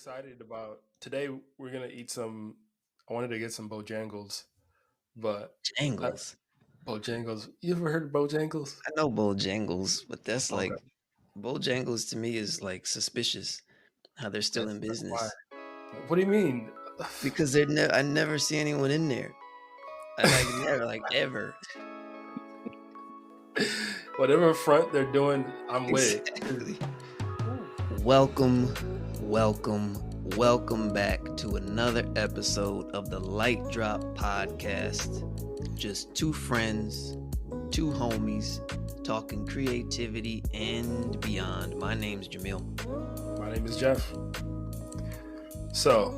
excited about today. We're gonna eat some. I wanted to get some Bojangles, but I, Jangles. Bojangles. You ever heard of Bojangles? I know Bojangles, but that's Okay, like Bojangles to me is like suspicious how they're still in that's why. business What do you mean? because I never see anyone in there. I like never like ever. Whatever front they're doing, I'm with it. 'Cause- Exactly. Welcome, welcome, welcome back to another episode of the Lightdrop podcast. Just two friends, two homies talking creativity and beyond. My name's Jamil. My name is Jeff. So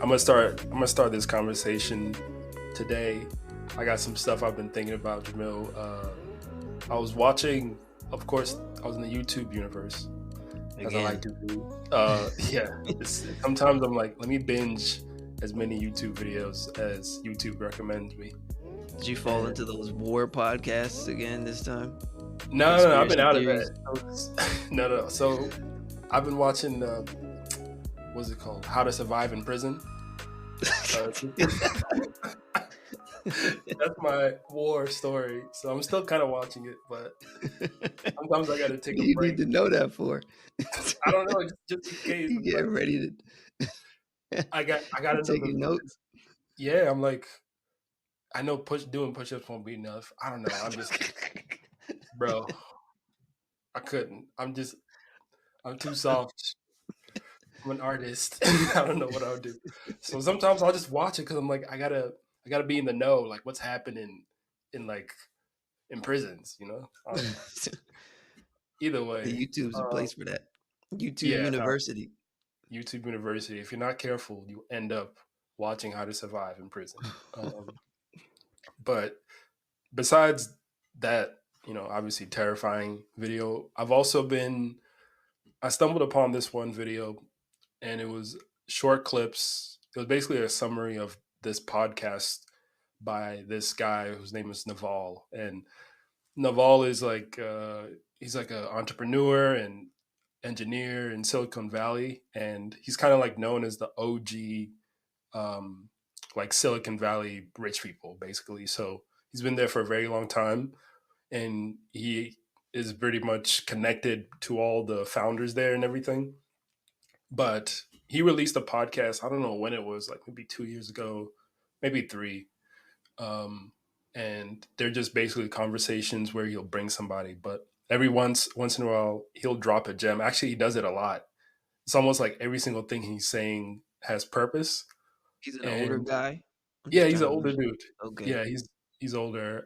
I'm gonna start this conversation today. I got some stuff I've been thinking about, Jamil. I was watching, of course, I was in the YouTube universe, as I like Again. to do. Yeah, sometimes I'm like, let me binge as many YouTube videos as YouTube recommends me. Did you fall And into those war podcasts again this time? no, I've been Conspiracy out of theories? that. No. So I've been watching, what's it called? How to Survive in Prison. Uh, that's my war story. So I'm still kind of watching it, but sometimes I got to take a You need break. to know that for. I don't know, just in case. You It's get like ready to I got to know taking notes. yeah. I'm like, I know doing push-ups won't be enough. I don't know. I'm just, bro. I couldn't. I'm too soft. I'm an artist. I don't know what I'll do. So sometimes I'll just watch it because I'm like, I gotta be in the know, like what's happening in like in prisons, you know. Either The way, YouTube's a place for that. YouTube yeah, no, University. YouTube University. If you're not careful, you end up watching How to Survive in Prison. But besides that, obviously terrifying video, I stumbled upon this one video, and it was short clips. It was basically a summary of this podcast by this guy whose name is Naval. And Naval is like, he's like an entrepreneur and engineer in Silicon Valley, and he's kind of like known as the OG, um, like Silicon Valley rich people, basically. So he's been there for a very long time, and he is pretty much connected to all the founders there and everything. But he released a podcast. I don't know when it was, like maybe 2 years ago, maybe three. Um, and they're just basically conversations where he'll bring somebody, but every once in a while he'll drop a gem. Actually, he does it a lot. It's almost like every single thing he's saying has purpose. He's an older And guy. I'm yeah, just he's trying an to older imagine. dude. Okay. Yeah, he's older.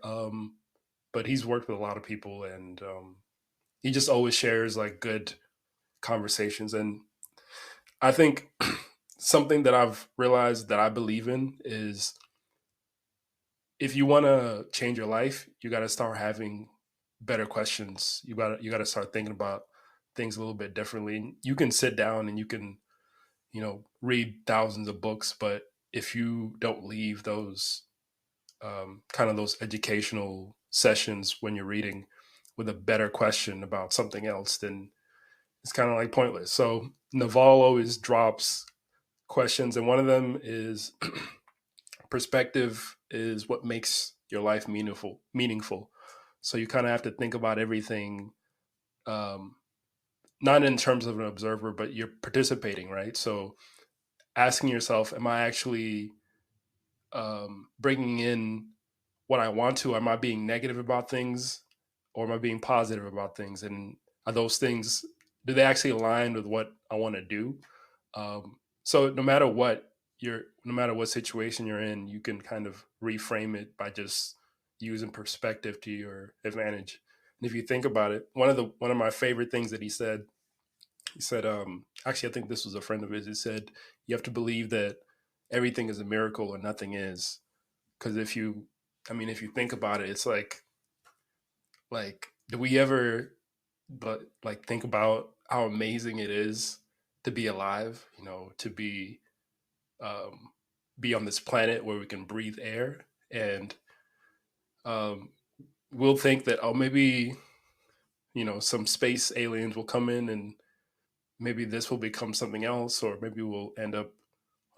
But he's worked with a lot of people, and he just always shares like good conversations. And I think something that I've realized that I believe in is if you want to change your life, you got to start having better questions. You got to start thinking about things a little bit differently. You can sit down and you can, read thousands of books, but if you don't leave those kind of those educational sessions when you're reading with a better question about something else, then it's kind of like pointless. So Naval always drops questions, and one of them is perspective is what makes your life meaningful. So you kind of have to think about everything, um, not in terms of an observer, but you're participating, right? So asking yourself, am I actually bringing in what I want to? Am I being negative about things, or am I being positive about things? And are those things, do they actually align with what I want to do? So no matter what situation you're in, you can kind of reframe it by just using perspective to your advantage. And if you think about it, one of my favorite things that he said, actually, I think this was a friend of his. He said, you have to believe that everything is a miracle and nothing is. Because if you think about it, it's like, do we ever, but like, think about how amazing it is to be alive, to um, be on this planet where we can breathe air, and um, we'll think that, oh, maybe some space aliens will come in and maybe this will become something else, or maybe we'll end up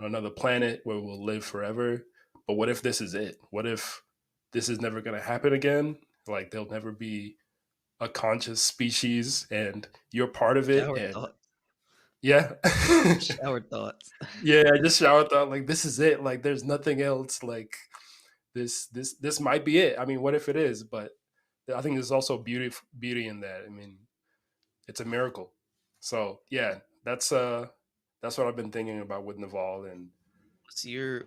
on another planet where we'll live forever. But what if this is it? What if this is never going to happen again? Like there'll never be a conscious species and you're part of it. Shower And thoughts. yeah. Shower thoughts. Yeah, I just showered thought like this is it. Like there's nothing else. Like this might be it. I mean, what if it is? But I think there's also beauty in that. I mean, it's a miracle. So yeah, that's what I've been thinking about with Naval and What's your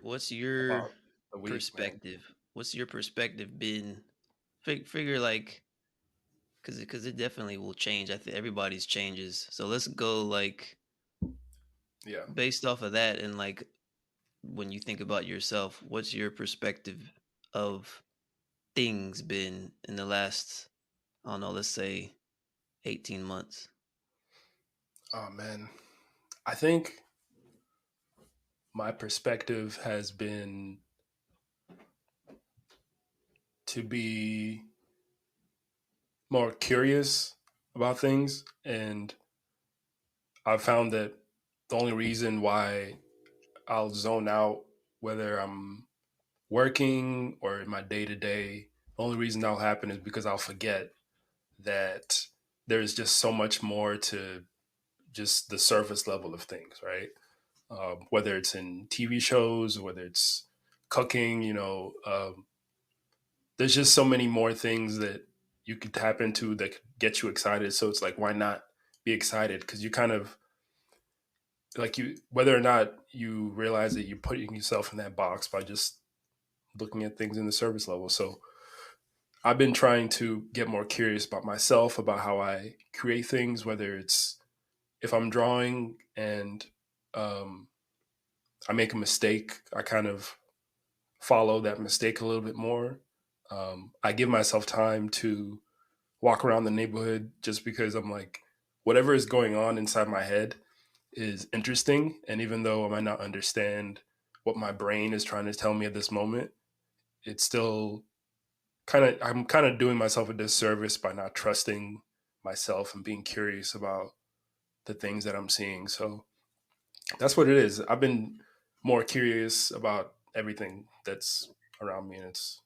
about the week, man. perspective? What's your perspective been? Figure like because it definitely will change. I think everybody's changes. So let's go like Yeah. based off of that and like when you think about yourself, what's your perspective of things been in the last, I don't know, let's say 18 months? Oh man, I think my perspective has been to be more curious about things, and I've found that the only reason why I'll zone out, whether I'm working or in my day to day, the only reason that'll happen is because I'll forget that there's just so much more to just the surface level of things, right? Whether it's in TV shows, whether it's cooking, there's just so many more things that you could tap into that could get you excited. So it's like, why not be excited? Because you kind of like you, whether or not you realize that you're putting yourself in that box by just looking at things in the surface level. So I've been trying to get more curious about myself, about how I create things, whether it's if I'm drawing and um, I make a mistake, I kind of follow that mistake a little bit more. I give myself time to walk around the neighborhood just because I'm like, whatever is going on inside my head is interesting. And even though I might not understand what my brain is trying to tell me at this moment, it's still I'm kind of doing myself a disservice by not trusting myself and being curious about the things that I'm seeing. So that's what it is. I've been more curious about everything that's around me, and it's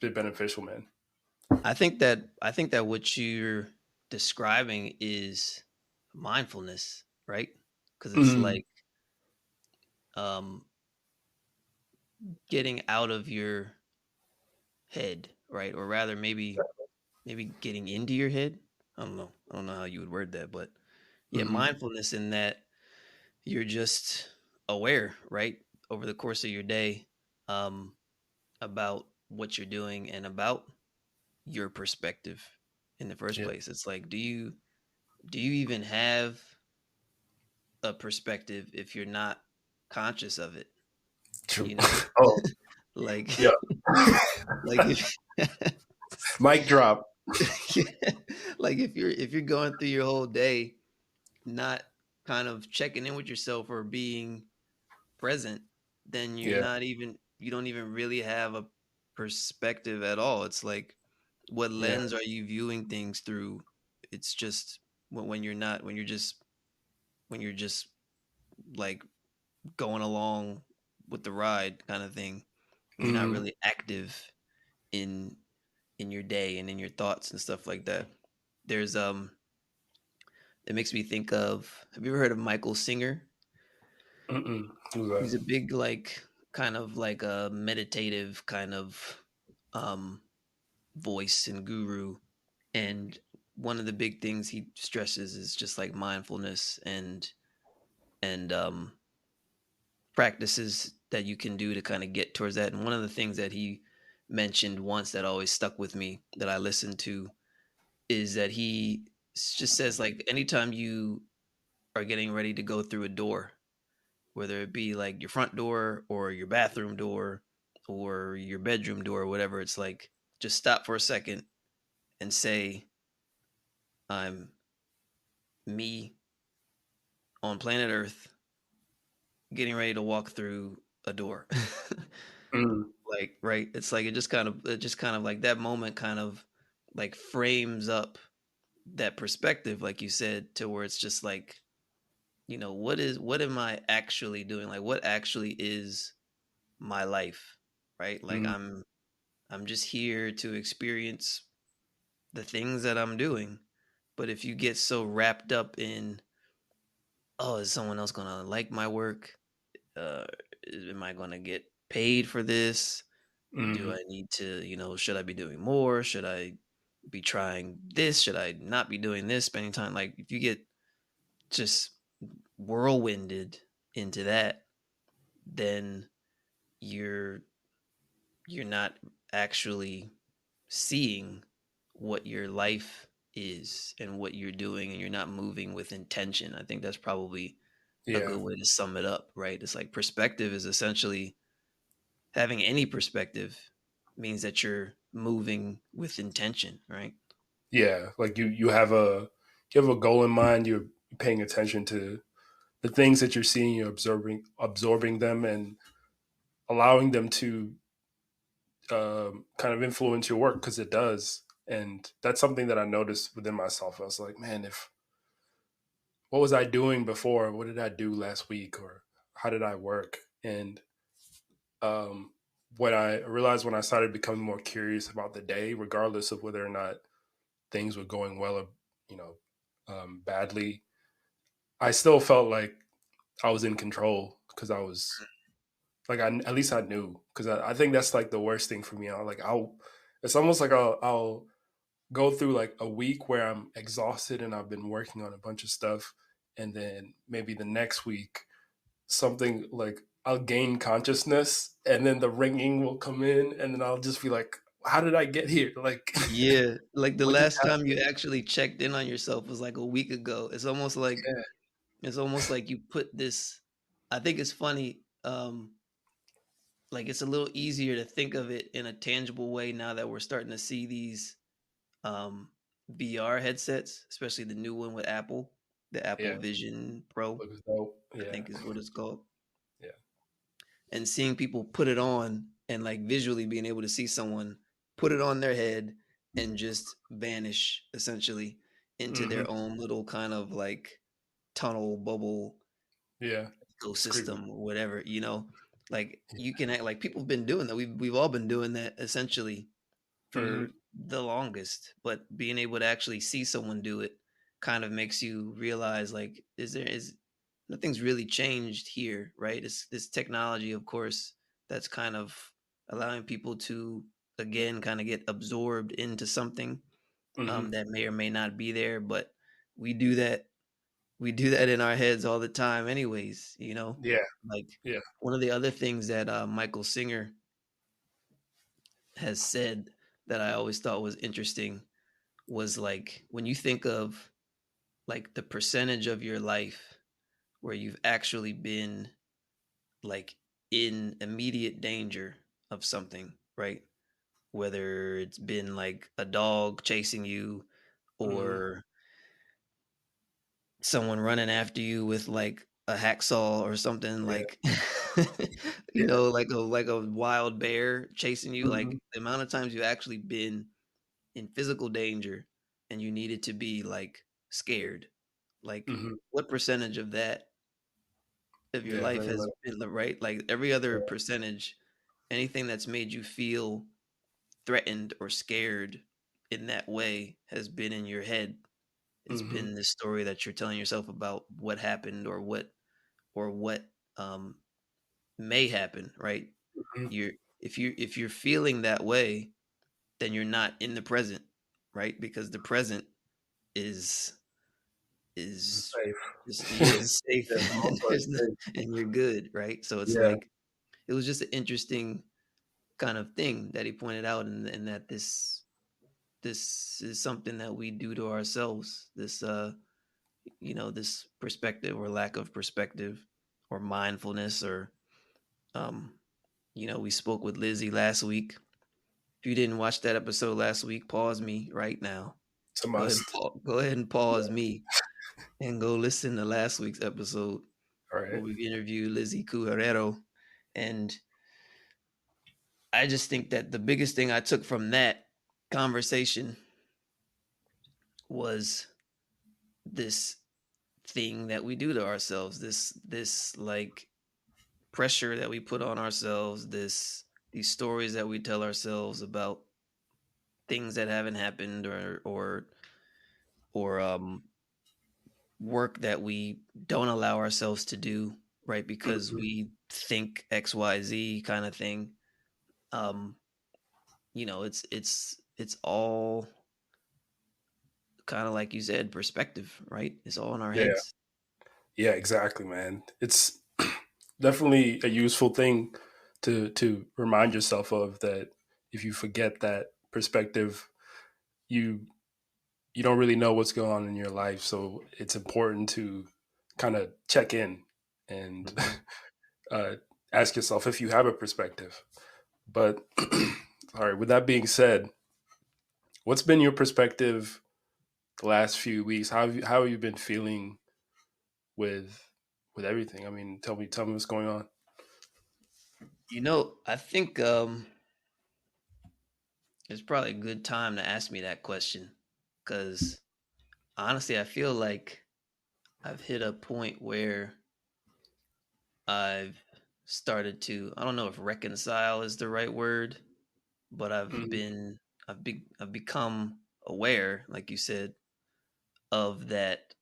been beneficial, man. I think that what you're describing is mindfulness, right? Because it's Mm, like um getting out of your head, right? Or rather maybe getting into your head. I don't know. I don't know how you would word that, but yeah, mm-hmm. mindfulness in that you're just aware, right? Over the course of your day, um, about what you're doing and about your perspective in the first Yeah. place. It's like, do you even have a perspective if you're not conscious of it? True. You know, Oh, like yeah. like if Mic drop. like if you're going through your whole day not kind of checking in with yourself or being present, then Yeah. you don't even really have a perspective at all. It's like what Yeah. lens are you viewing things through? It's just when you're not when you're just like going along with the ride kind of thing. You're not Mm, really active in in your day and in your thoughts and stuff like that. There's it makes me think of, have you ever heard of Michael Singer? mm-mm. Who's He's a that? big like kind of like a meditative kind of um voice and guru, and one of the big things he stresses is just like mindfulness and practices that you can do to kind of get towards that. And one of the things that he mentioned once that always stuck with me that I listened to is that he just says like anytime you are getting ready to go through a door, whether it be like your front door or your bathroom door or your bedroom door or whatever, it's like just stop for a second and say, I'm me on planet Earth getting ready to walk through a door. Mm, Like, right? It just kind of like that moment kind of like frames up that perspective, like you said, to where it's just like what am I actually doing? Like, what actually is my life, right? Like, Mm, I'm just here to experience the things that I'm doing. But if you get so wrapped up in, oh, is someone else gonna like my work? Uh, am I gonna get paid for this? Do mm, I need to, should I be doing more? Should I be trying this? Should I not be doing this? Spending time, like, if you get just whirlwinded into that, then you're you're not actually seeing what your life is and what you're doing, and you're not moving with intention. I think that's probably a yeah, good way to sum it up, right? It's like perspective is essentially having any perspective means that you're moving with intention, right? yeah. Like you have a goal in mind. You're paying attention to the things that you're seeing. You're absorbing them, and allowing them to kind of influence your work because it does. And that's something that I noticed within myself. I was like, man, if what was I doing before? What did I do last week? Or how did I work? And um, what I realized when I started becoming more curious about the day, regardless of whether or not things were going well or, you know, badly, I still felt like I was in control because I was like, at least I knew. Because I think that's like the worst thing for me. It's almost like I'll go through like a week where I'm exhausted and I've been working on a bunch of stuff. And then maybe the next week, something like I'll gain consciousness and then the ringing will come in and then I'll just be like, how did I get here? Like, Yeah, like the what just last time you happened? actually checked in on yourself was like a week ago. Yeah. It's almost like you put this. I think it's funny. Like it's a little easier to think of it in a tangible way now that we're starting to see these um VR headsets, especially the new one with Apple, the Apple Yeah. Vision Pro, Looks dope. I Yeah. think is what it's called. Yeah. And seeing people put it on and like visually being able to see someone put it on their head and just vanish essentially into Hmm. their own little kind of like tunnel bubble Yeah. It's creepy. ecosystem or whatever, like you can act like people have been doing that. We've all been doing that essentially Hmm. for the longest, but being able to actually see someone do it kind of makes you realize like is nothing's really changed here, right? It's this technology, of course, that's kind of allowing people to again kind of get absorbed into something Hmm. that may or may not be there, but we do that we do that in our heads all the time anyways, Yeah. like Yeah. one of the other things that Michael Singer has said that I always thought was interesting was like when you think of like the percentage of your life where you've actually been like in immediate danger of something, right? Whether it's been like a dog chasing you Hmm. or someone running after you with like a hacksaw or something Yeah. like Yeah. like a wild bear chasing you, Hmm. like the amount of times you actually been in physical danger and you needed to be like scared, like Hmm. what percentage of that of your Yeah. life Very has much. been right, like every other percentage, anything that's made you feel threatened or scared in that way has been in your head. It's Hmm. been this story that you're telling yourself about what happened or what um may happen, right? Hmm. You're if you're feeling that way, then you're not in the present, right? Because the present is is Safe. just is safe Yeah. For the most and part, there's it's no, safe. and you're good, right? So it's Yeah. like it was just an interesting kind of thing that he pointed out, and that this is something that we do to ourselves. This perspective or lack of perspective or mindfulness or um we spoke with Lizzie last week. If you didn't watch that episode last week, pause me right now. It's a Go ahead must. go ahead and pause Yeah. me and go listen to last week's episode All where right. we interviewed Lizzie Cujerero. And I just think that the biggest thing I took from that conversation was this thing that we do to ourselves, this like pressure that we put on ourselves, this these stories that we tell ourselves about things that haven't happened, or work that we don't allow ourselves to do, right? Because Mhm. we think XYZ kind of thing. Um, it's all kind of like you said, perspective, right? It's all in our Yeah. heads. Yeah, exactly, man. It's definitely a useful thing to remind yourself of, that if you forget that perspective, you you don't really know what's going on in your life. So it's important to kind of check in and Hmm. uh, ask yourself if you have a perspective. But all right, with that being said, what's been your perspective the last few weeks? How have you been feeling with everything? I mean, tell me what's going on. I think it's probably a good time to ask me that question because honestly, I feel like I've hit a point where I've started to, I don't know if reconcile is the right word, but Mhm. I've become aware, like you said, of that.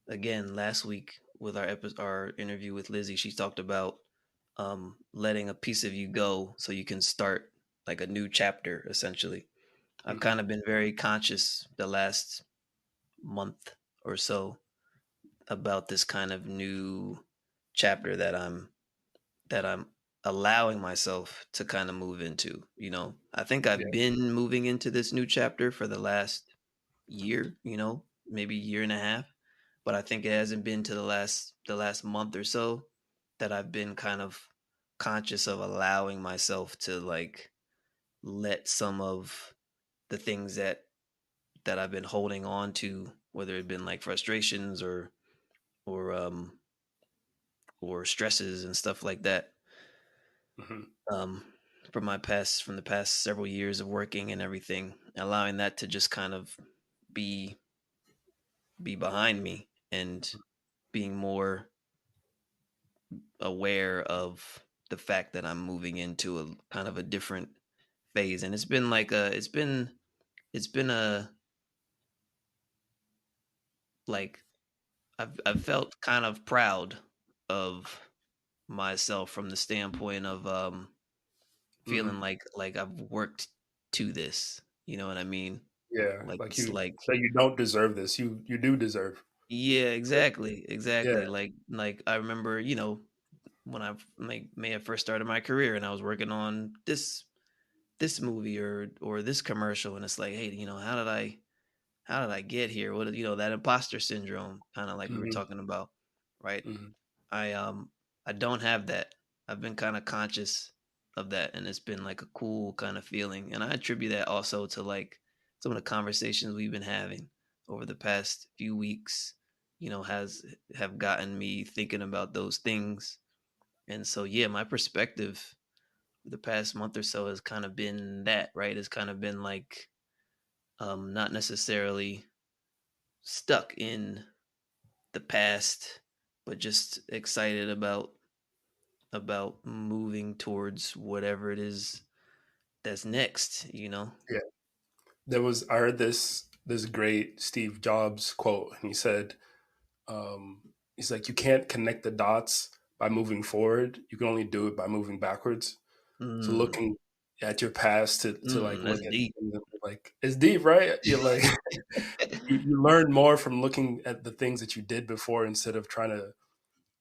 Again, last week with our interview with Lizzie, she talked about letting a piece of you go so you can start like a new chapter. Essentially, I've Mhm. kind of been very conscious the last month or so about this kind of new chapter that I'm allowing myself to kind of move into. I think Yeah. I've been moving into this new chapter for the last year, maybe year and a half, but I think it hasn't been to the last month or so that I've been kind of conscious of allowing myself to like let some of the things that I've been holding on to, whether it been like frustrations or um or stresses and stuff like that, Mhm. um, from the past several years of working and everything, allowing that to just kind of be be behind me and being more aware of the fact that I'm moving into a kind of a different phase. And it's been a like I've felt kind of proud of myself from the standpoint of feeling Mhm. like I've worked to this. You know what I mean? Yeah, Like like it's you like say, you don't deserve this. You do deserve. yeah, exactly, Yeah. exactly. Like I remember, when I like may have first started my career and I was working on this movie or this commercial, and it's like, hey, how did I get here? What that imposter syndrome, kind of like we were Mhm. talking about, right? Mhm. I don't have that. I've been kind of conscious of that, and it's been like a cool kind of feeling. And I attribute that also to like some of the conversations we've been having over the past few weeks. Has have gotten me thinking about those things. And so yeah, my perspective the past month or so has kind of been that, right? It's kind of been like not necessarily stuck in the past, but just excited about moving towards whatever it is that's next. Yeah. I heard this great Steve Jobs quote, and he's like, you can't connect the dots by moving forward. You can only do it by moving backwards. So Mm, looking at your past to like that's look at deep. things that are like, it's deep, right? You're like you learn more from looking at the things that you did before, instead of trying to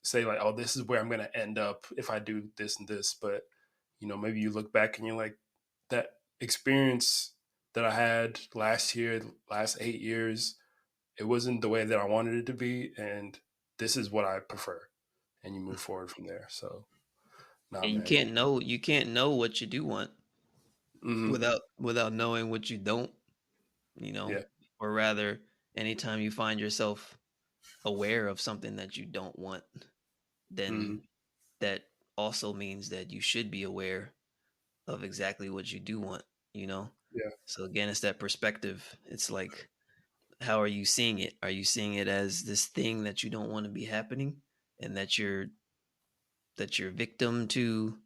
say like, oh, this is where I'm going to end up if I do this and this. But maybe you look back and you're like, that experience that I had last year, last 8 years, it wasn't the way that I wanted it to be, and this is what I prefer. And you move forward from there. So, nah, And you man. can't know what you do want Hmm. without knowing what you don't, you know, Yeah. or rather, anytime you find yourself aware of something that you don't want, Hmm. then that also means that you should be aware of exactly what you do want, you know? Yeah. So again, it's that perspective. It's like how are you seeing it? Are you seeing it as this thing that you don't want to be happening, and that you're victim to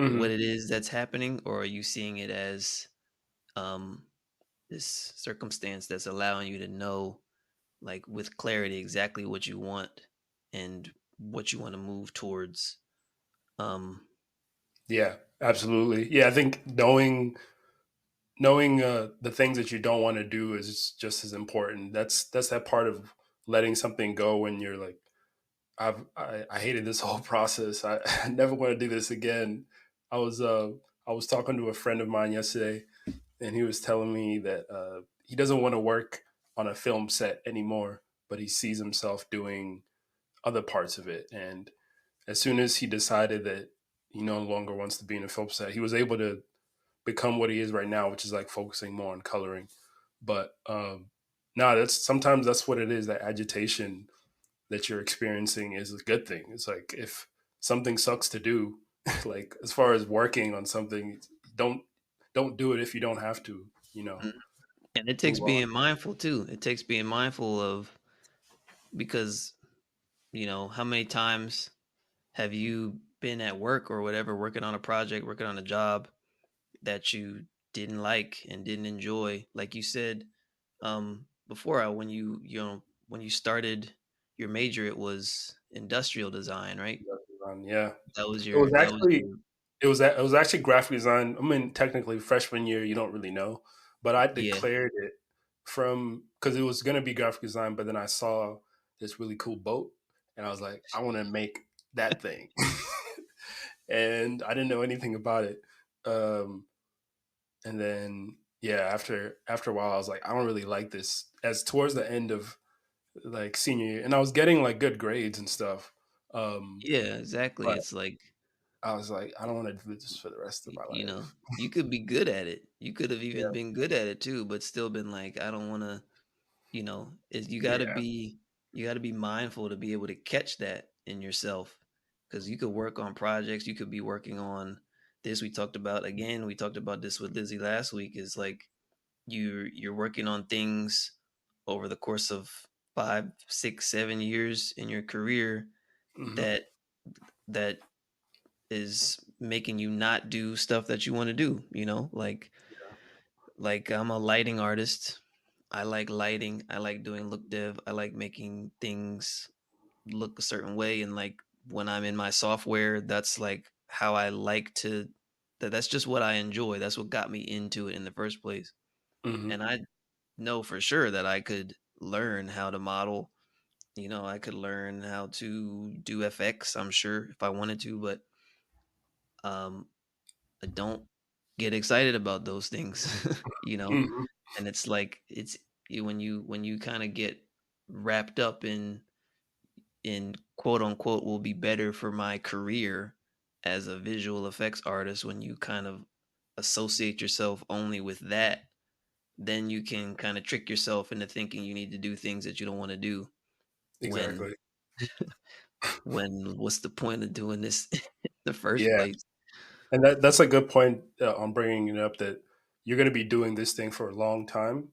what Hmm. it is that's happening, or are you seeing it as um this circumstance that's allowing you to know, like, with clarity exactly what you want and what you want to move towards? um Yeah, absolutely. Yeah, I think knowing the things that you don't want to do is just as important. That's that part of letting something go when you're like, I hated this whole process. I never want to do this again. I was uh I was talking to a friend of mine yesterday, and he was telling me that he doesn't want to work on a film set anymore, but he sees himself doing other parts of it. And as soon as he decided that he no longer wants to be in a film set, he was able to become what he is right now, which is like focusing more on coloring. But no, that's sometimes that's what it is. That agitation that you're experiencing is a good thing. It's like if something sucks to do, like as far as working on something, don't don't do it if you don't have to. You know, mm, and it takes move on. being mindful too. It takes being mindful of, because how many times have you been at work or whatever, working on a project, working on a job that you didn't like and didn't enjoy? Like you said, before, when when you started your major, it was industrial design, right? Yeah, That was it your was that was actually your it was actually graphic design. I mean, technically freshman year, you don't really know, but I Yeah. declared it from because it was going to be graphic design, but then I saw this really cool boat, and I was like, I want to make that thing, and I didn't know anything about it. Um, and then yeah, after a while, I was like, I don't really like this. As towards the end of like senior year, and I was getting like good grades and stuff. Um, Yeah, exactly. but It's like, I was like, I don't want to do this for the rest of my life. you could be good at it. You could have Yeah, even been good at it too, but still been like, I don't want to, is yeah. you got to be mindful to be able to catch that in yourself, because you could work on projects, you could be working on this. We talked about this with Lizzie last week, is like, you're working on things over the course of 5, 6, 7 years in your career Hmm. that that is making you not do stuff that you want to do, like I'm a lighting artist. I like lighting. I like doing look dev. I like making things look a certain way. And like when I'm in my software, that's like how I like to, that's just what I enjoy. That's what got me into it in the first place. Hmm. And I know for sure that I could learn how to model. I could learn how to do FX, I'm sure, if I wanted to, but um, I don't get excited about those things, Hmm. and it's like, when you kind of get wrapped up in quote unquote will be better for my career as a visual effects artist, when you kind of associate yourself only with that, then you can kind of trick yourself into thinking you need to do things that you don't want to do, when Exactly. what's the point of doing this in the first Yeah, place? and that's a good point on bringing it up that you're going to be doing this thing for a long time.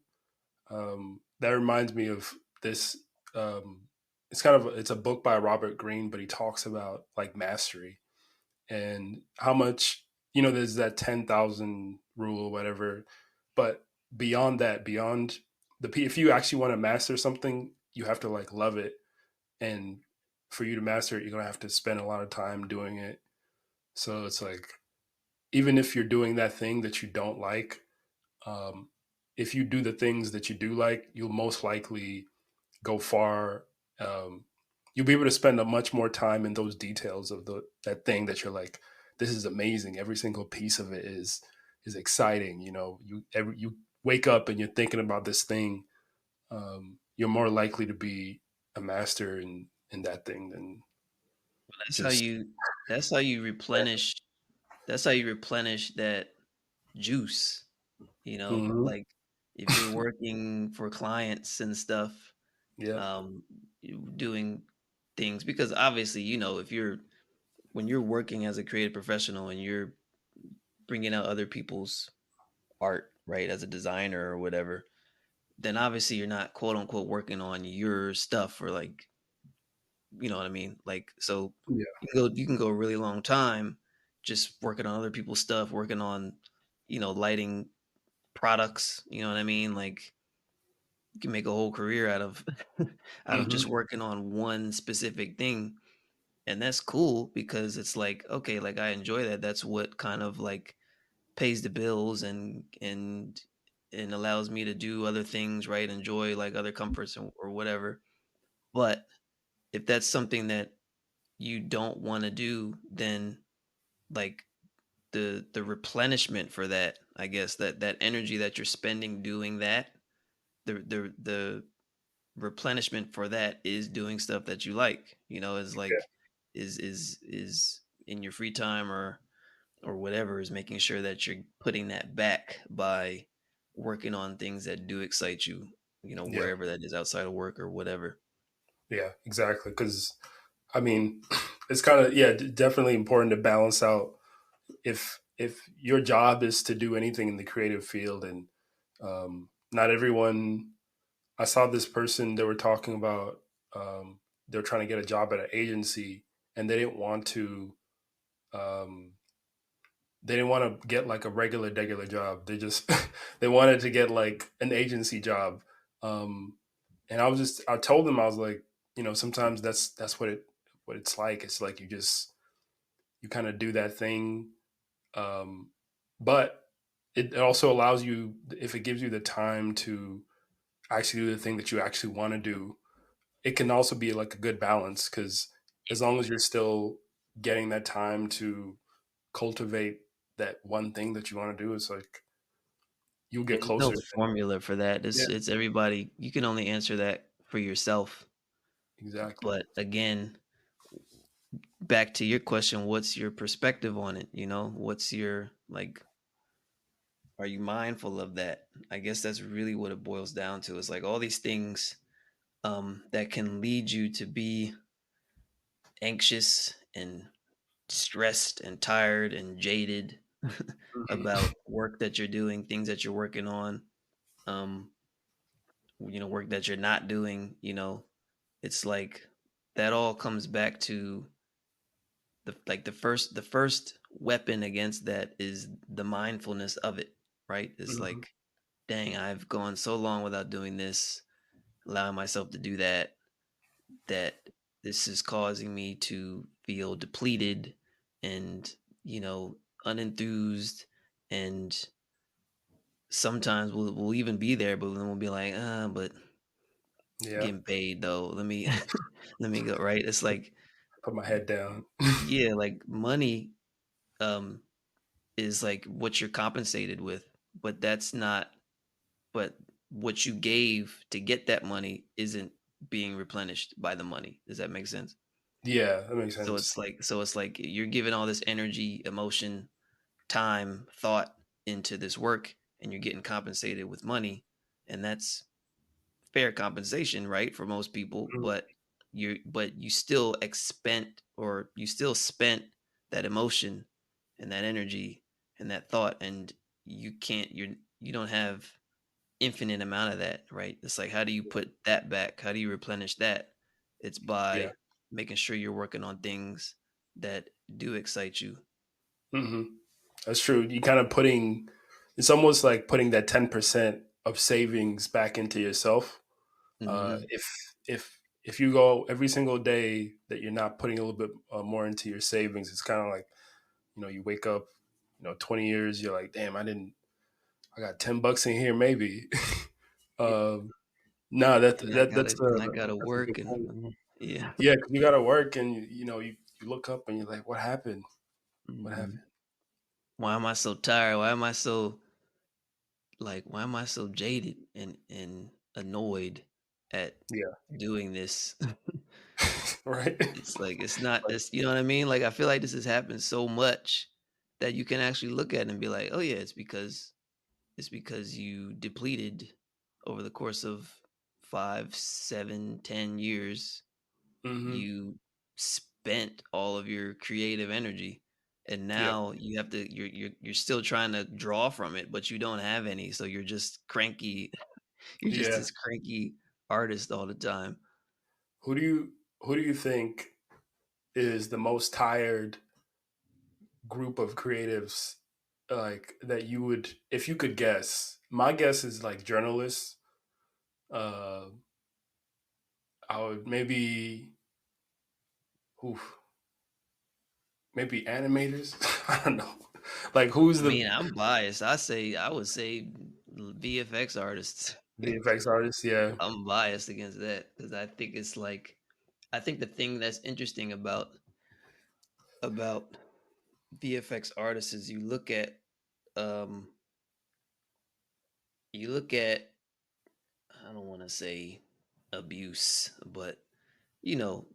That reminds me of this. Um, it's a book by Robert Greene, but he talks about like mastery and how much there's that 10,000 rule or whatever, but beyond that, beyond if you actually want to master something, you have to like love it, and for you to master it, you're gonna have to spend a lot of time doing it. So it's like even if you're doing that thing that you don't like, um, if you do the things that you do like, you'll most likely go far. Um, you'll be able to spend a much more time in those details of that thing that you're like, this is amazing. Every single piece of it is exciting. You wake up and you're thinking about this thing. You're more likely to be a master in that thing than That's how just. you that's how you replenish that's how you replenish that juice, Hmm. like if you're working for clients and stuff, Yeah. doing things, because obviously, if you're when you're working as a creative professional and you're bringing out other people's art, right, as a designer or whatever, then obviously you're not quote unquote working on your stuff, or like, you know what I mean? Like, so Yeah. you can go a really long time just working on other people's stuff, working on, lighting products, you know what I mean? Like, you can make a whole career out of out of Hmm. just working on one specific thing. And that's cool because it's like, okay, like I enjoy that. That's what kind of like pays the bills and allows me to do other things, right? Enjoy like other comforts or whatever. But if that's something that you don't want to do, then like the replenishment for that, I guess, that energy that you're spending doing that, the replenishment for that is doing stuff that you like, is like is in your free time or whatever, is making sure that you're putting that back by working on things that do excite you, Yeah. wherever that is, outside of work or whatever. Yeah, exactly. Because I mean, it's kind of, yeah, definitely important to balance out if your job is to do anything in the creative field, and not everyone. I saw this person, they were talking about, they're trying to get a job at an agency, and um, they didn't want to get like a regular job. They just they wanted to get like an agency job. Um, and I told them, I was like, sometimes that's what it's like. It's like you kind of do that thing, um, but it also allows you, if it gives you the time to actually do the thing that you actually want to do, it can also be like a good balance, because as long as you're still getting that time to cultivate that one thing that you want to do, it's like you'll Yeah, get there's no closer. formula for that. Yeah, It's everybody. You can only answer that for yourself. exactly. But again, back to your question, what's your perspective on it? What's your like, are you mindful of that? I guess that's really what it boils down to. It's like all these things that can lead you to be anxious and stressed and tired and jaded Hmm. about work that you're doing, things that you're working on, um, work that you're not doing. It's like that all comes back to the first weapon against that is the mindfulness of it, right? It's Hmm. like, dang, I've gone so long without doing this, allowing myself to do that, that this is causing me to feel depleted and, unenthused. And sometimes we'll even be there, but then we'll be like, but Yeah, getting paid though. Let me let me go, right? It's like, put my head down. yeah, like money um is like what you're compensated with, but that's not, but what you gave to get that money isn't being replenished by the money. Does that make sense? Yeah, that makes So sense. it's like you're giving all this energy, emotion, time, thought into this work, and you're getting compensated with money, and that's fair compensation, right, for most people. Mhm. But you still expend, or you still spent that emotion and that energy and that thought, and you don't have infinite amount of that, right? It's like, how do you put that back? How do you replenish that? It's Yeah. by making sure you're working on things that do excite you. Hmm. That's true. You kind of putting, it's almost like putting that 10% of savings back into yourself. Uh, Hmm. if if you go every single day that you're not putting a little bit more into your savings, it's kind of like, you wake up, 20 years, you're like, damn, I got $10 in here, maybe. Yeah, um, no, that and I that gotta that's and I gotta a good work, and point. yeah. Yeah, 'cause you got to work, and you look up and you're like, what happened? What Hmm. happened? Why am I so tired? Why am I so jaded and annoyed at Yeah. doing this? Right. It's like, it's not Like, this, you know what I mean? Like, I feel like this has happened so much that you can actually look at it and be like, oh yeah, it's because you depleted over the course of 5, 7, 10 years. hmm. You spent all of your creative energy, and Yep. now you're still trying to draw from it, but you don't have any, so you're just cranky You're just Yeah. this cranky artist all the time. Who do you think is the most tired group of creatives, like, that you would, if you could guess? My guess is like journalists. Uh, I would oof, maybe animators. I don't know. Like, who's I the mean, I'm biased. I would say VFX artists. VFX artist? Yeah, I'm biased against that because I think it's like I think the thing that's interesting about VFX artists is um you look at I don't want to say abuse, but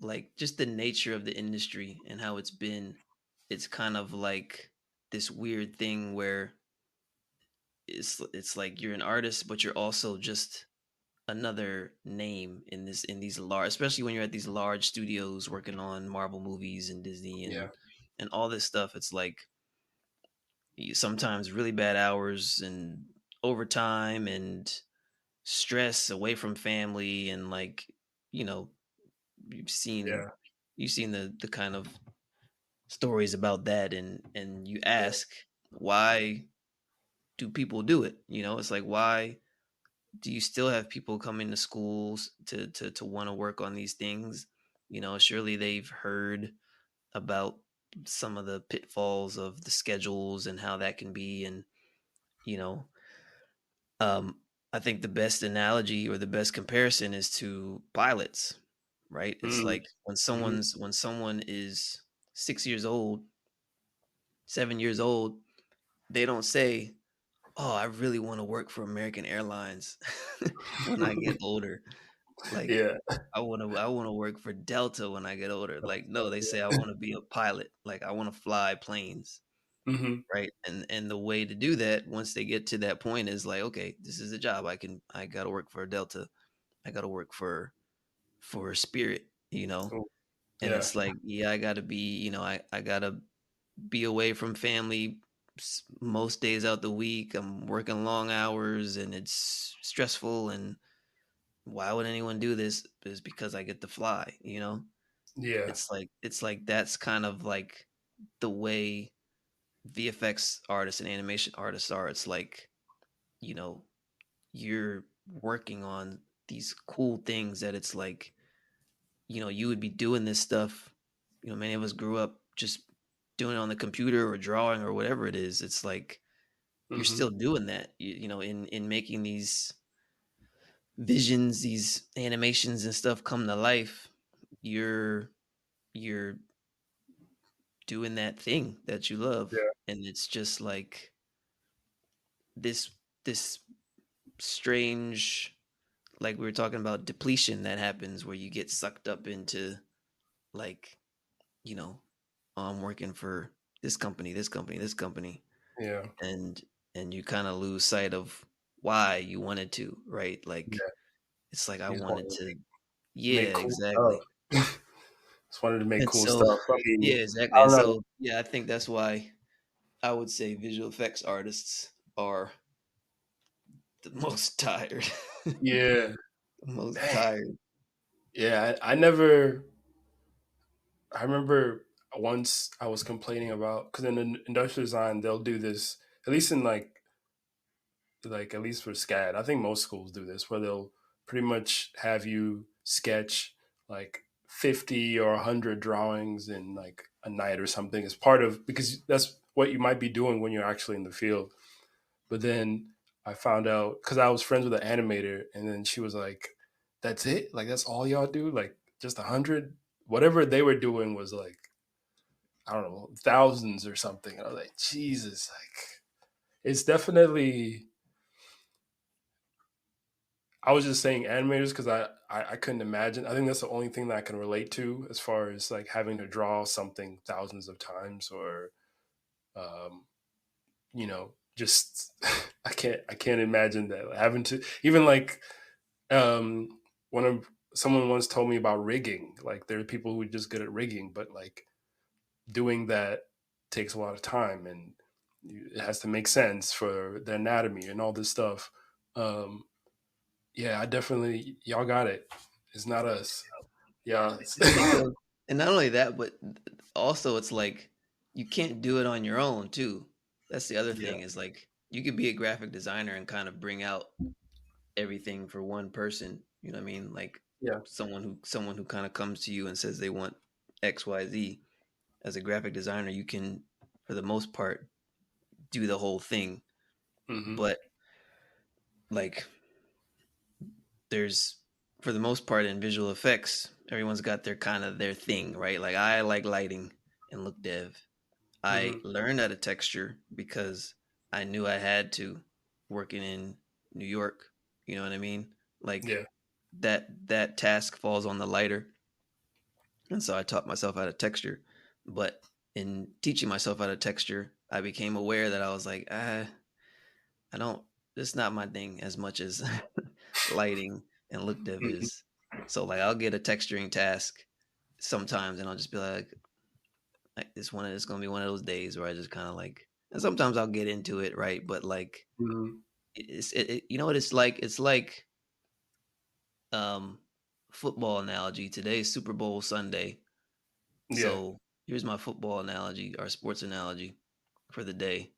like just the nature of the industry and how it's kind of like this weird thing where it's like you're an artist but you're also just another name in these large, especially when you're at these large studios working on Marvel movies and Disney yeah, and all this stuff. It's like sometimes really bad hours and overtime and stress away from family and like you know you've seen yeah, you've seen the kind of stories about that and you yeah. ask why do people do it. It's like why do you still have people coming to schools to want to work on these things? Surely they've heard about some of the pitfalls of the schedules and how that can be. And you know um I think the best analogy or the best comparison is to pilots, right? It's Mm, like when hmm. someone is 6 years old, 7 years old, they don't say, "Oh, I really want to work for American Airlines when I get older." Like, Yeah, I want to work for Delta when I get older. Like, no, they say I want to be a pilot. Like, I want to fly planes, hmm, right? And the way to do that once they get to that point is like, okay, this is a job. I got to work for Delta. I got to work for Spirit. And yeah, it's like, yeah, I got to be, I got to be away from family most days out the week. I'm working long hours and it's stressful. And why would anyone do this? Is because I get to fly. yeah, It's like that's kind of like the way VFX artists and animation artists are. It's like, you know, you're working on these cool things that it's like, you would be doing this stuff. Many of us grew up just doing it on the computer or drawing or whatever it is. It's like you're hmm, still doing that, in making these visions, these animations and stuff come to life. You're you're doing that thing that you love, yeah, and it's just like this strange, like we were talking about, depletion that happens where you get sucked up into like, you know oh, I'm working for this company, this company, this company, yeah, and you kind of lose sight of why you wanted to, right? Like yeah. it's like I You just wanted wanted to. to Yeah, make cool exactly. stuff. Just wanted to make And cool so stuff. I yeah, mean, exactly. I And don't know. so yeah, I think that's why I would say visual effects artists are the most tired. Yeah, The most man. tired. Yeah, I never. I remember once I was complaining about, because in industrial design they'll do this, at least in like at least for SCAD. I think most schools do this, where they'll pretty much have you sketch like 50 or 100 drawings in like a night or something, as part of, because that's what you might be doing when you're actually in the field. But then I found out, because I was friends with an animator, and then she was like, "That's it? Like that's all y'all do? Like just 100?" Whatever they were doing was like, I don't know, thousands or something. And I was like, Jesus, like it's definitely. I was just saying animators because I couldn't imagine. I think that's the only thing that I can relate to, as far as like having to draw something thousands of times, or um, just I can't imagine that, like, having to even like um, one of someone once told me about rigging. Like there are people who are just good at rigging, but like doing that takes a lot of time, and it has to make sense for the anatomy and all this stuff. Um, Yeah, I definitely y'all got it. It's not us. Yeah. Because, and not only that, but also it's like you can't do it on your own too. That's the other Yeah. thing is like you could be a graphic designer and kind of bring out everything for one person. You know what I mean? Like Yeah. someone who kind of comes to you and says they want XYZ. As a graphic designer, you can, for the most part, do the whole thing. Hmm. But like there's for the most part in visual effects, everyone's got their kind of their thing, right? Like I like lighting and look dev. I Hmm. learned how to texture because I knew I had to working in New York. You know what I mean? Like Yeah. that task falls on the lighter. And so I taught myself how to texture. But in teaching myself how to texture, I became aware that I was like, I don't, it's not my thing as much as lighting and look dev Hmm. is. So like I'll get a texturing task sometimes and I'll just be like it's gonna be one of those days where I just kind of like, and sometimes I'll get into it, right? But like Hmm. you know what it's like? It's like um football analogy. Today's Super Bowl Sunday. Yeah. So here's my football analogy or sports analogy for the day.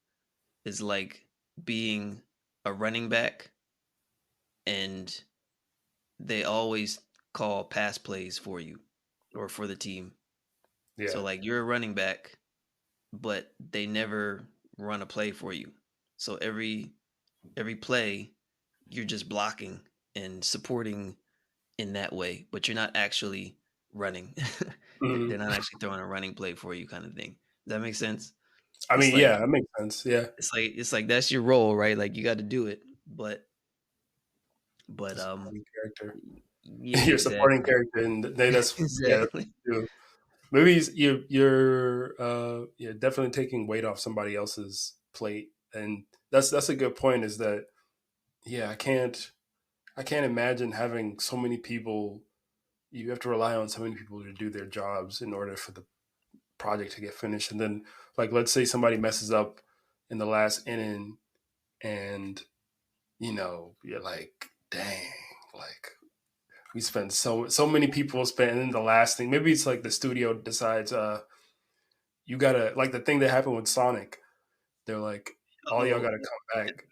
Is like being a running back and they always call pass plays for you or for the team. So Yeah. like you're a running back, but they never run a play for you. So every play you're just blocking and supporting in that way, but you're not actually running. They're Hmm. not actually throwing a running play for you kind of thing. Does that make sense? I It's mean, like yeah, that makes sense. Yeah. that's your role, right? Like you got to do it. But The supporting character. yeah, Your supporting exactly. character, and that's yeah, that's what Exactly. you do. Maybe you're yeah, definitely taking weight off somebody else's plate, and that's a good point. Is that yeah, I can't imagine having so many people. You have to rely on so many people to do their jobs in order for the project to get finished. And then, like, let's say somebody messes up in the last inning, and you're like, dang, like we spent so many people spent, and then the last thing, maybe it's like the studio decides, you gotta like the thing that happened with Sonic. They're like, all y'all Oh, gotta come back.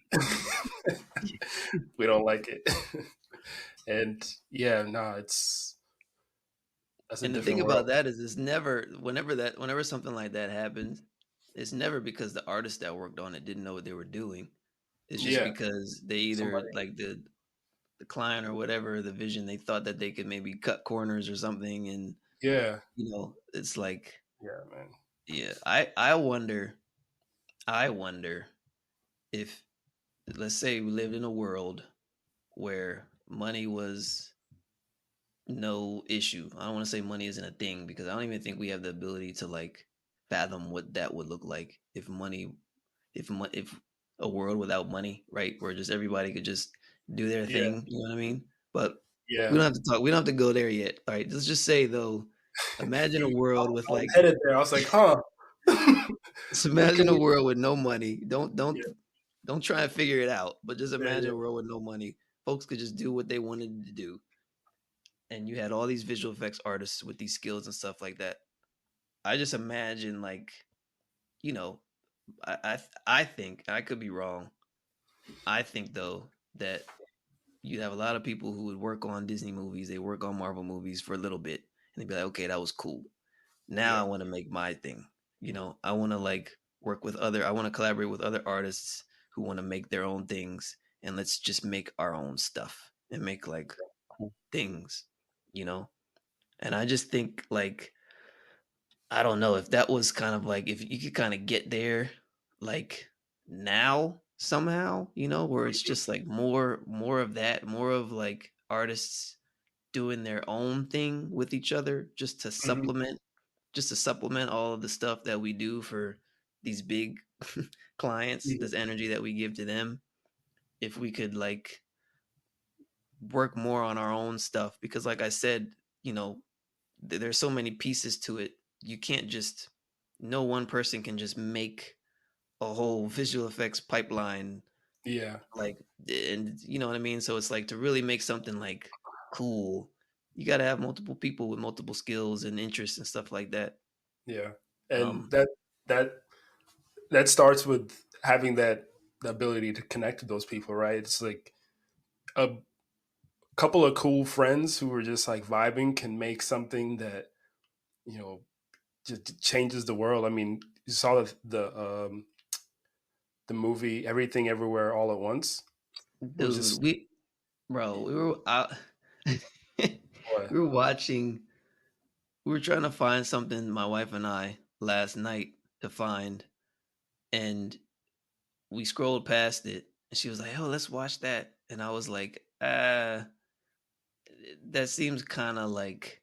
We don't like it. And yeah, no, that's a and the thing different world. about that is, it's never whenever something like that happens, it's never because the artist that worked on it didn't know what they were doing. It's just Yeah, because they either somebody. like the client or whatever the vision, they thought that they could maybe cut corners or something, and Yeah, it's like, yeah, man. yeah, I wonder if, let's say we lived in a world where money was no issue. I don't want to say money isn't a thing because I don't even think we have the ability to like fathom what that would look like if if a world without money, right? Where just everybody could just do their Yeah, thing, you know what I mean? But we yeah. don't have to talk, we don't have to go there yet. All right, let's just say though, imagine a I world with was like headed there. I was like, huh. just What imagine can a we? world with no money. Don't Yeah, don't don't try and figure it out, but just yeah, imagine yeah. a world with no money. Folks could just do what they wanted to do, and you had all these visual effects artists with these skills and stuff like that. I just imagine like, you know, I think, and I could be wrong. I think though that you'd have a lot of people who would work on Disney movies, they work on Marvel movies for a little bit, and they'd be like, okay, that was cool. Now Yeah. I want to make my thing. I want to like I want to collaborate with other artists who want to make their own things, and let's just make our own stuff and make like cool things, you know? And I just think like, I don't know if that was kind of like, if you could kind of get there like now somehow, where it's just like more of that, more of like artists doing their own thing with each other Hmm. just to supplement all of the stuff that we do for these big clients, this energy that we give to them. If we could like work more on our own stuff, because like I said, you know, there's so many pieces to it. You can't just No one person can just make a whole visual effects pipeline Yeah. Like, and you know what I mean? So it's like to really make something like cool, you got to have multiple people with multiple skills and interests and stuff like that. Yeah. And Um, that that starts with having that the ability to connect with those people, right? It's like a couple of cool friends who are just like vibing can make something that, you know, just changes the world. I mean, you saw the movie Everything Everywhere All at Once. It was dude, just we were out, we what? were watching, we were trying to find something, my wife and I, last night to find, and we scrolled past it, and she was like, "Oh, let's watch that," and I was like, that seems kind of like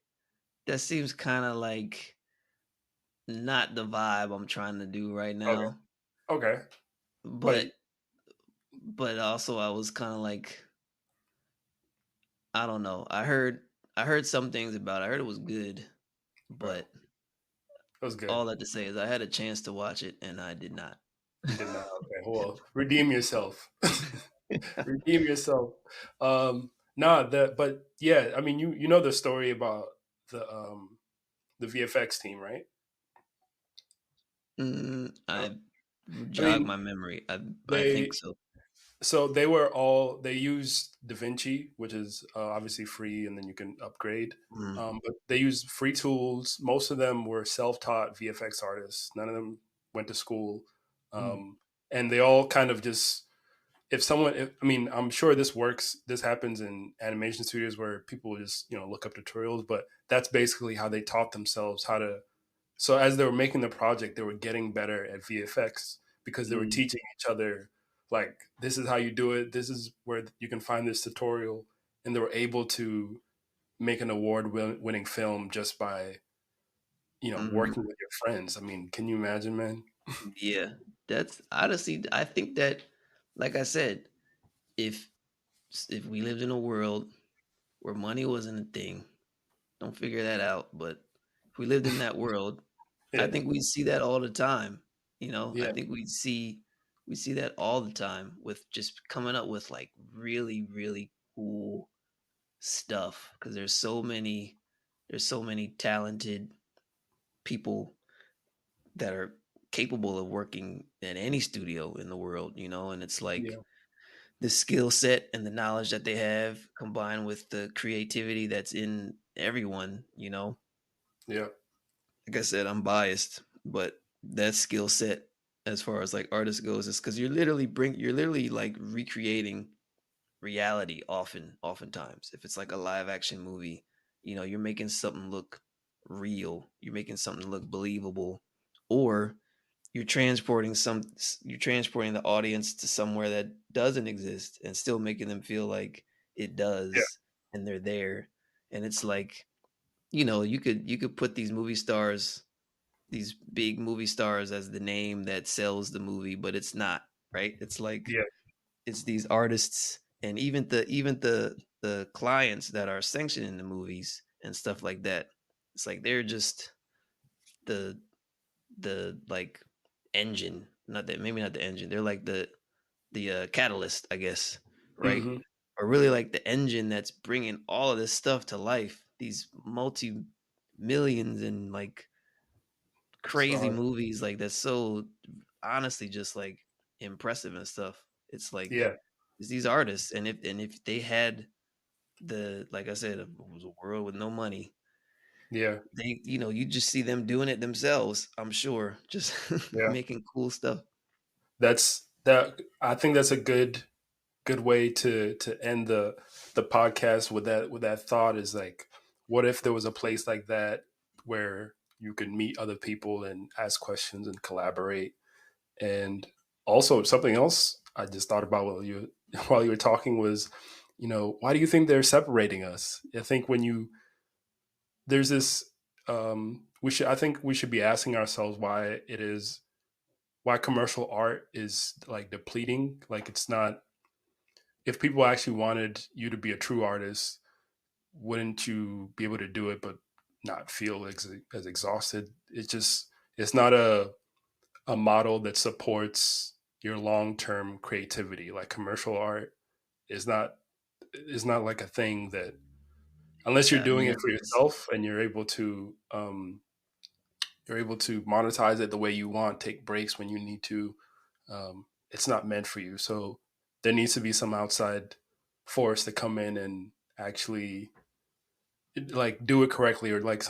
that seems kind of like not the vibe I'm trying to do right Okay. now." Okay. But But also I was kind of like, I don't know. I heard some things about it. I heard it was good, well, but it was good. all that to say is I had a chance to watch it and I did not. You did not. Okay. Well, redeem yourself. Redeem yourself. Nah, that but yeah, I mean you know the story about the VFX team, right? Uh, I I jog mean my memory. I think they so. so they used DaVinci, which is obviously free, and then you can upgrade. Mm, But they used free tools. Most of them were self-taught VFX artists. None of them went to school, mm, and they all kind of just I mean, I'm sure this works. This happens in animation studios where people just look up tutorials, but that's basically how they taught themselves how to. So as they were making the project, they were getting better at VFX because they were mm, teaching each other like this is how you do it. This is where you can find this tutorial, and they were able to make an award-winning film just by mm. working with your friends. I mean, can you imagine, man? Yeah, that's honestly. I think that, like I said, if we lived in a world where money wasn't a thing, don't figure that out. But if we lived in that world, I Yeah, think we'd see that all the time. You know, I yeah, think we see that all the time with just coming up with like really really cool stuff because there's so many talented people that are capable of working in any studio in the world, you know, and it's like yeah, the skill set and the knowledge that they have combined with the creativity that's in everyone, you know. yeah, Like I said, I'm biased, but that skill set as far as like artists goes is because you're literally like recreating reality oftentimes. If it's like a live action movie, you know, you're making something look real, you're making something look believable, or you're transporting the audience to somewhere that doesn't exist and still making them feel like it yeah, does and they're there. And it's like, you know, you could put these big movie stars as the name that sells the movie, but it's not, right? It's like yeah, it's these artists and even the clients that are sanctioning the movies and stuff like that. It's like they're just the like engine, not that maybe not the engine. They're like the catalyst, I guess, right? hmm Or really like the engine that's bringing all of this stuff to life. These multi millions and like crazy stars. movies like that's so honestly just like impressive and stuff. It's like Yeah, it's these artists, and if they had the like I said, it was a world with no money, yeah, they you know you just see them doing it themselves. I'm sure, just yeah. making cool stuff. That. I think that's a good way to end the podcast with that thought is like, what if there was a place like that where you could meet other people and ask questions and collaborate. And also something else I just thought about while you while you were talking was, why do you think they're separating us? I think when you there's this I think we should be asking ourselves why commercial art is like depleting. Like it's not if people actually wanted you to be a true artist, wouldn't you be able to do it but not feel as exhausted? It's not a model that supports. your long-term creativity. Like commercial art is not like a thing that, unless you're Yeah, I doing mean, it for it's yourself and you're able to monetize it the way you want, take breaks when you need to. It's not meant for you. So there needs to be some outside force to come in and actually like do it correctly, or like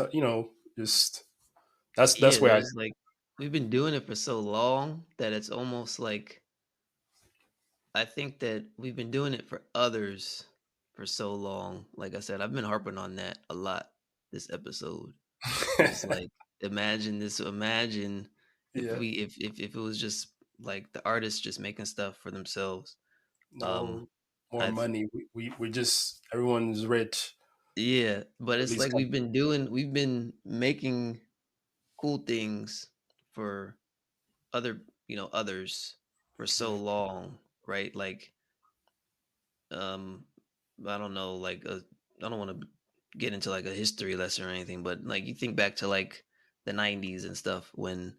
just yeah. that's where I. There's like we've been doing it for so long that it's almost like I think that we've been doing it for others for so long. Like I said, I've been harping on that a lot this episode. Is like imagine if Yeah. we if it was just like the artists just making stuff for themselves. Um No more I money. We just, everyone's rich. Yeah, but All it's these like companies. we've been making cool things for other, others for so long, right? Like um I don't know, like I don't want to get into like a history lesson or anything, but like you think back to like the 90s and stuff when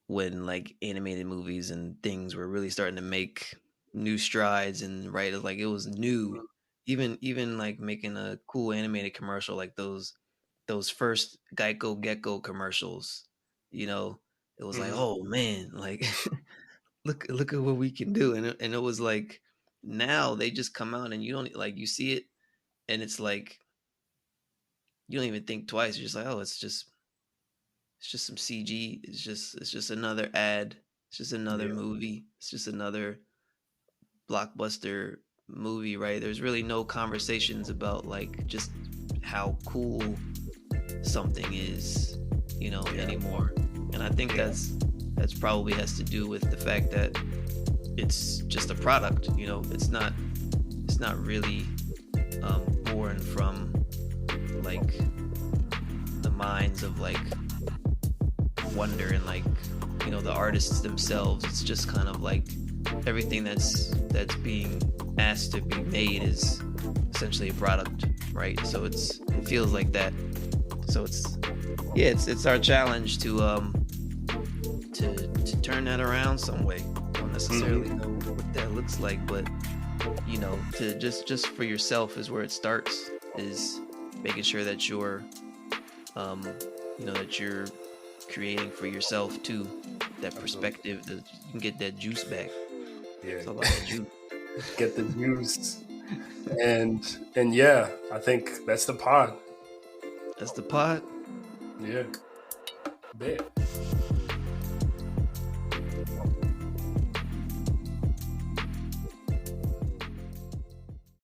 like animated movies and things were really starting to make new strides, and right, like it was new. Even like making a cool animated commercial like those first Geico Gecko commercials, you know, it was like, Mhm. oh man, like look at what we can do. And it was like now they just come out and you don't like you see it and it's like you don't even think twice. You're just like, oh, it's just some CG. It's just another ad. It's just another Yeah. movie. It's just another blockbuster movie, right? There's really no conversations about like just how cool something is, Yeah. anymore. And I think Yeah. that's probably has to do with the fact that it's just a product, it's not really born from like the minds of like wonder and like the artists themselves. It's just kind of like everything that's being asked to be made is essentially a product, right? So it feels like that. So it's our challenge to turn that around some way. Don't necessarily Hmm. know what that looks like, but to just for yourself is where it starts, is making sure that um you're creating for yourself too. That Absolutely. perspective that you can get that juice back. Yeah. It's all about that juice. Get the juice. And yeah, I think that's the pod. That's the pot. Yeah. Bet.